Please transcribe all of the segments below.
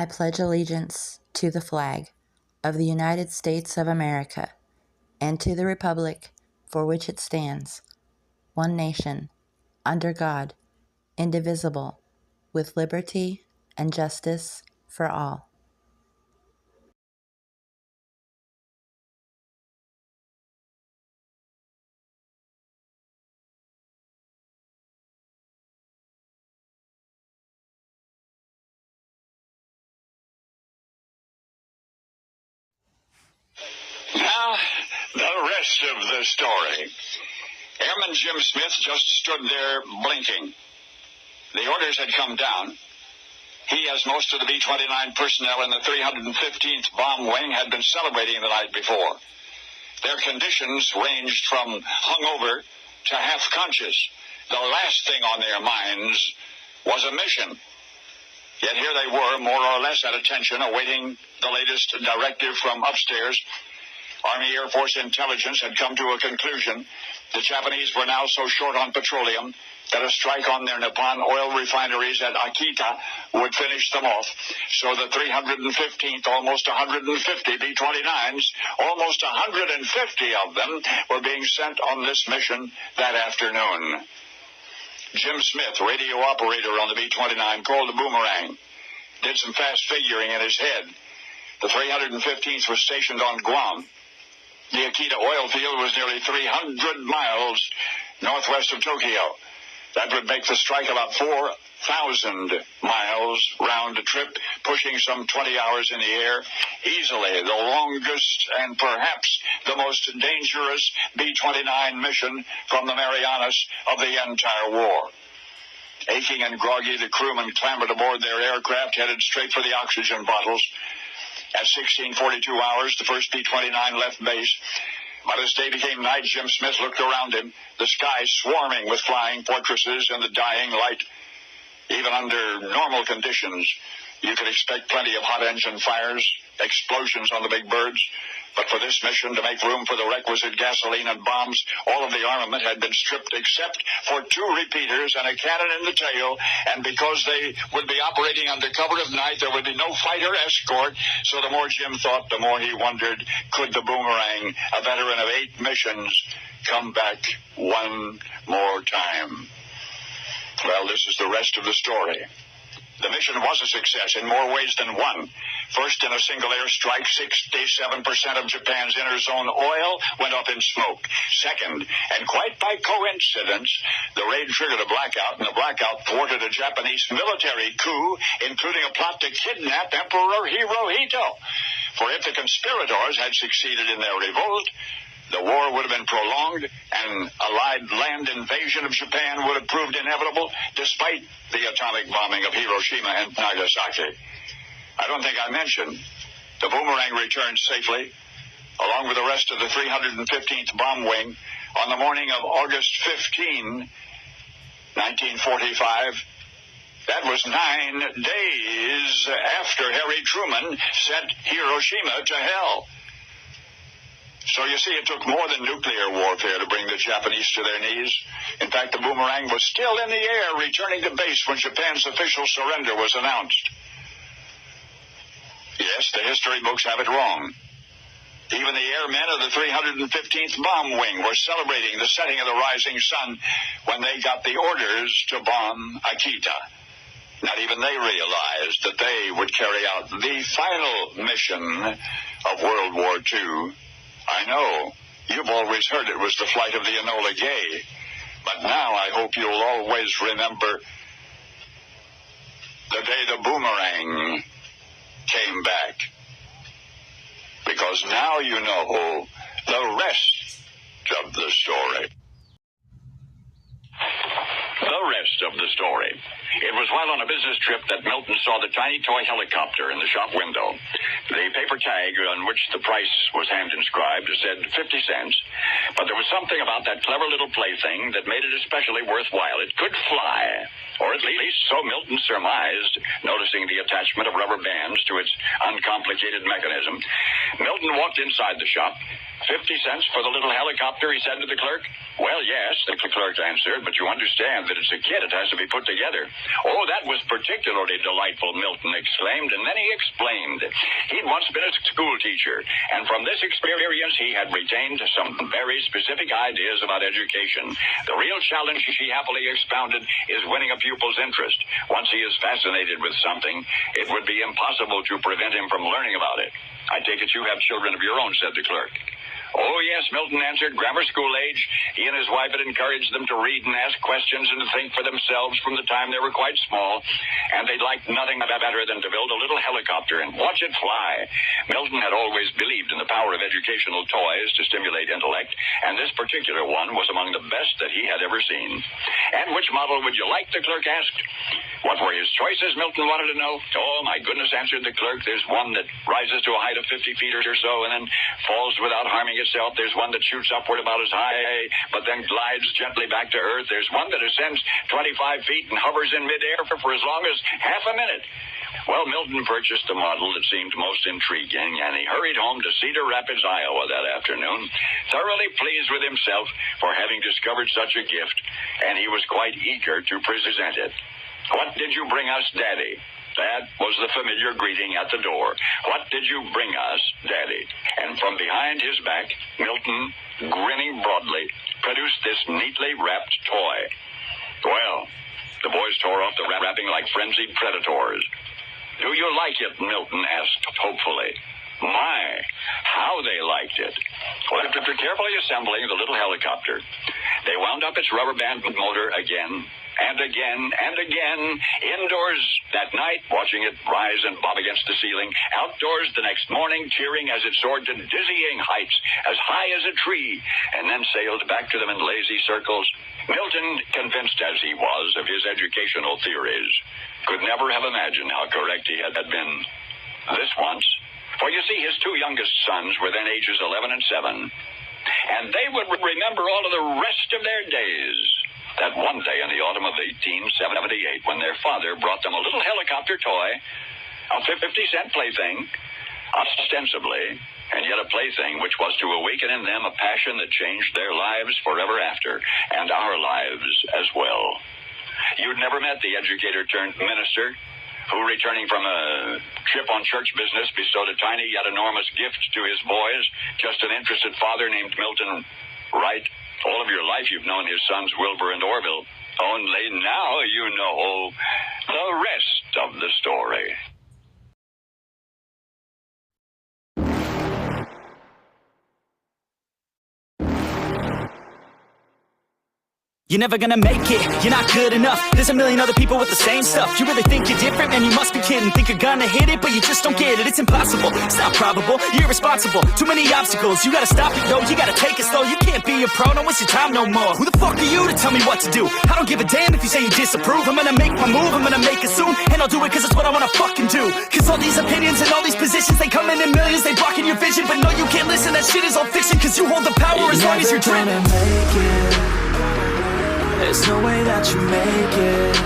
pledge allegiance to the flag of the United States of America and to the republic for which it stands, one nation, under God, indivisible, with liberty and justice for all. Now, the rest of the story. Airman Jim Smith just stood there blinking. The orders had come down. He, as most of the B-29 personnel in the 315th Bomb Wing, had been celebrating the night before. Their conditions ranged from hungover to half-conscious. The last thing on their minds was a mission. Yet here they were, more or less at attention, awaiting the latest directive from upstairs. Army Air Force intelligence had come to a conclusion. The Japanese were now so short on petroleum that a strike on their Nippon oil refineries at Akita would finish them off. So the 315th, almost 150 B-29s, almost 150 of them were being sent on this mission that afternoon. Jim Smith, radio operator on the B-29, called the Boomerang, did some fast figuring in his head. The 315th was stationed on Guam. The Akita oil field was nearly 300 miles northwest of Tokyo. That would make the strike about 4,000 miles round trip, pushing some 20 hours in the air. Easily the longest and perhaps the most dangerous B-29 mission from the Marianas of the entire war. Aching and groggy, the crewmen clambered aboard their aircraft, headed straight for the oxygen bottles. At 16:42 hours, the first B-29 left base. But as day became night, Jim Smith looked around him, the sky swarming with flying fortresses and the dying light. Even under normal conditions, you could expect plenty of hot engine fires, explosions on the big birds. But for this mission, to make room for the requisite gasoline and bombs, all of the armament had been stripped except for 2 repeaters and a cannon in the tail. And because they would be operating under cover of night, there would be no fighter escort. So the more Jim thought, the more he wondered, could the Boomerang, a veteran of 8 missions, come back one more time? Well, this is the rest of the story. The mission was a success in more ways than one. First, in a single airstrike, 67% of Japan's inner zone oil went up in smoke. Second, and quite by coincidence, the raid triggered a blackout, and the blackout thwarted a Japanese military coup, including a plot to kidnap Emperor Hirohito. For if the conspirators had succeeded in their revolt, the war would have been prolonged, and Allied land invasion of Japan would have proved inevitable, despite the atomic bombing of Hiroshima and Nagasaki. I don't think I mentioned, the Boomerang returned safely, along with the rest of the 315th Bomb Wing, on the morning of August 15, 1945. That was 9 days after Harry Truman sent Hiroshima to hell. So you see, it took more than nuclear warfare to bring the Japanese to their knees. In fact, the Boomerang was still in the air, returning to base when Japan's official surrender was announced. Yes, the history books have it wrong. Even the airmen of the 315th Bomb Wing were celebrating the setting of the rising sun when they got the orders to bomb Akita. Not even they realized that they would carry out the final mission of World War II. I know, you've always heard it was the flight of the Enola Gay, but now I hope you'll always remember the day the Boomerang came back. Because now you know the rest of the story. The rest of the story. It was while on a business trip that Milton saw the tiny toy helicopter in the shop window. The paper tag on which the price was hand-inscribed said 50 cents, but there was something about that clever little plaything that made it especially worthwhile. It could fly, or at least so Milton surmised, noticing the attachment of rubber bands to its uncomplicated mechanism. Milton walked inside the shop. 50 cents for the little helicopter, he said to the clerk. Well, yes, the clerk answered, but you understand that it's a kit. It has to be put together. Oh, that was particularly delightful, Milton exclaimed, and then he explained. He'd once been a school teacher, and from this experience he had retained some very specific ideas about education. The real challenge, she happily expounded, is winning a pupil's interest. Once he is fascinated with something, it would be impossible to prevent him from learning about it. I take it you have children of your own, said the clerk. Oh, yes, Milton answered, grammar school age. He and his wife had encouraged them to read and ask questions and to think for themselves from the time they were quite small, and they liked nothing better than to build a little helicopter and watch it fly. Milton had always believed in the power of educational toys to stimulate intellect, and this particular one was among the best that he had ever seen. And which model would you like, the clerk asked. What were his choices, Milton wanted to know. Oh, my goodness, answered the clerk. There's one that rises to a height of 50 feet or so and then falls without harming itself. There's one that shoots upward about as high, but then glides gently back to earth. There's one that ascends 25 feet and hovers in midair for as long as half a minute. Well, Milton purchased the model that seemed most intriguing, and he hurried home to Cedar Rapids, Iowa that afternoon, thoroughly pleased with himself for having discovered such a gift, and he was quite eager to present it. What did you bring us, Daddy? That was the familiar greeting at the door. What did you bring us, Daddy? And from behind his back, Milton, grinning broadly, produced this neatly wrapped toy. Well, the boys tore off the wrapping like frenzied predators. Do you like it? Milton asked hopefully. My, how they liked it. Well, after carefully assembling the little helicopter, they wound up its rubber band motor again and again and again, indoors that night, watching it rise and bob against the ceiling, outdoors the next morning, cheering as it soared to dizzying heights, as high as a tree, and then sailed back to them in lazy circles. Milton, convinced as he was of his educational theories, could never have imagined how correct he had been. This once, for you see, his two youngest sons were then ages 11 and 7, and they would remember all of the rest of their days. That one day in the autumn of 1878, when their father brought them a little helicopter toy, a 50-cent plaything, ostensibly, and yet a plaything which was to awaken in them a passion that changed their lives forever after, and our lives as well. You'd never met the educator-turned-minister who, returning from a trip on church business, bestowed a tiny yet enormous gift to his boys, just an interested father named Milton Wright. All of your life you've known his sons Wilbur and Orville. Only now you know the rest of the story. You're never gonna make it, you're not good enough. There's a million other people with the same stuff. You really think you're different? Man, you must be kidding. Think you're gonna hit it, but you just don't get it. It's impossible, it's not probable, you're irresponsible. Too many obstacles, you gotta stop it, yo. You gotta take it slow, you can't be a pro, don't waste your time no more. Who the fuck are you to tell me what to do? I don't give a damn if you say you disapprove. I'm gonna make my move, I'm gonna make it soon, and I'll do it cause it's what I wanna fucking do. Cause all these opinions and all these positions, they come in millions, they blocking your vision. But no, you can't listen, that shit is all fiction. Cause you hold the power as long as you're dreaming. There's no way that you make it,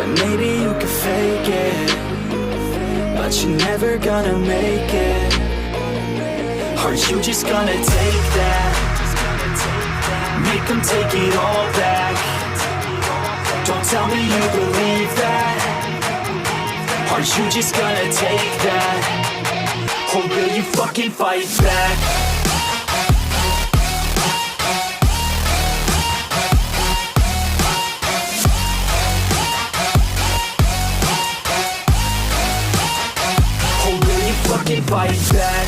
and maybe you can fake it, but you're never gonna make it. Aren't you just gonna take that? Make them take it all back. Don't tell me you believe that. Aren't you just gonna take that? Or will you fucking fight back? Fight back.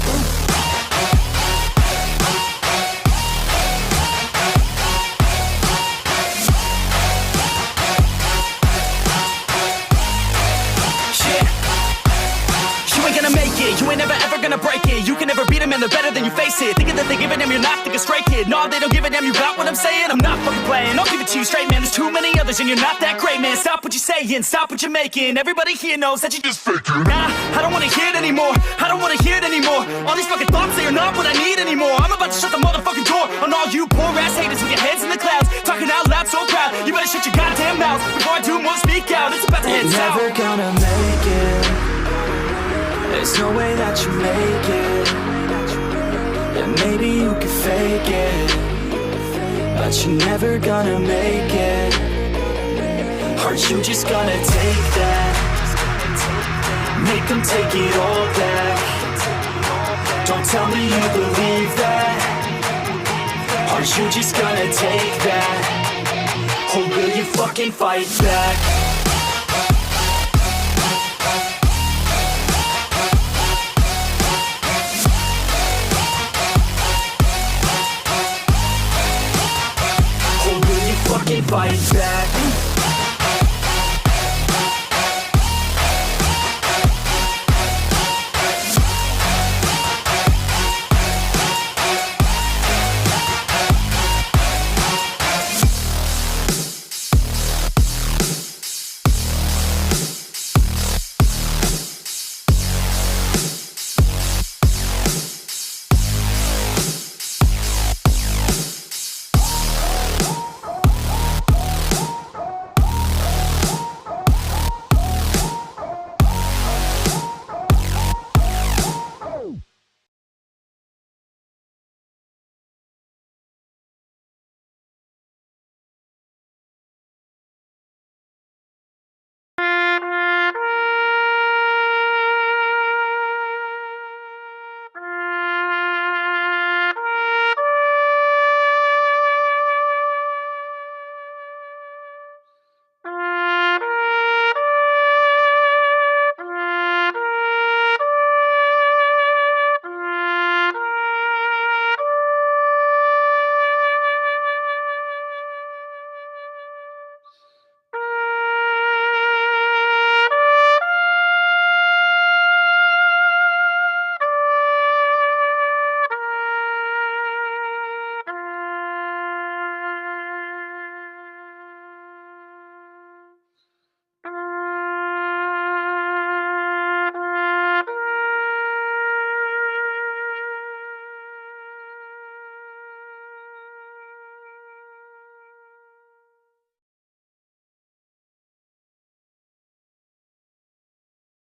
You ain't gonna make it, you ain't never ever gonna break it. You can never beat them and they're better than you face it. Thinking that they give a damn, you're not thinking straight, kid. No, they don't give a damn, you got what I'm saying? I'm not fucking playing, I'll give it to you straight, man. There's too many others and you're not that great, man. Stop what you're saying, stop what you're making. Everybody here knows that you just faking. Nah, I don't wanna hear it anymore, I don't wanna hear it anymore. All these fucking thoughts, they are not what I need anymore. I'm about to shut the motherfucking door on all you poor ass haters with your heads in the clouds, talking out loud so proud. You better shut your goddamn mouth before I do more speak out. It's about to head south. You're never gonna make it. There's no way that you make it, and maybe you can fake it, but you're never gonna make it. Are you just gonna take that? Make them take it all back. Don't tell me you believe that. Are you just gonna take that? Or will you fucking fight back? Or will you fucking fight back?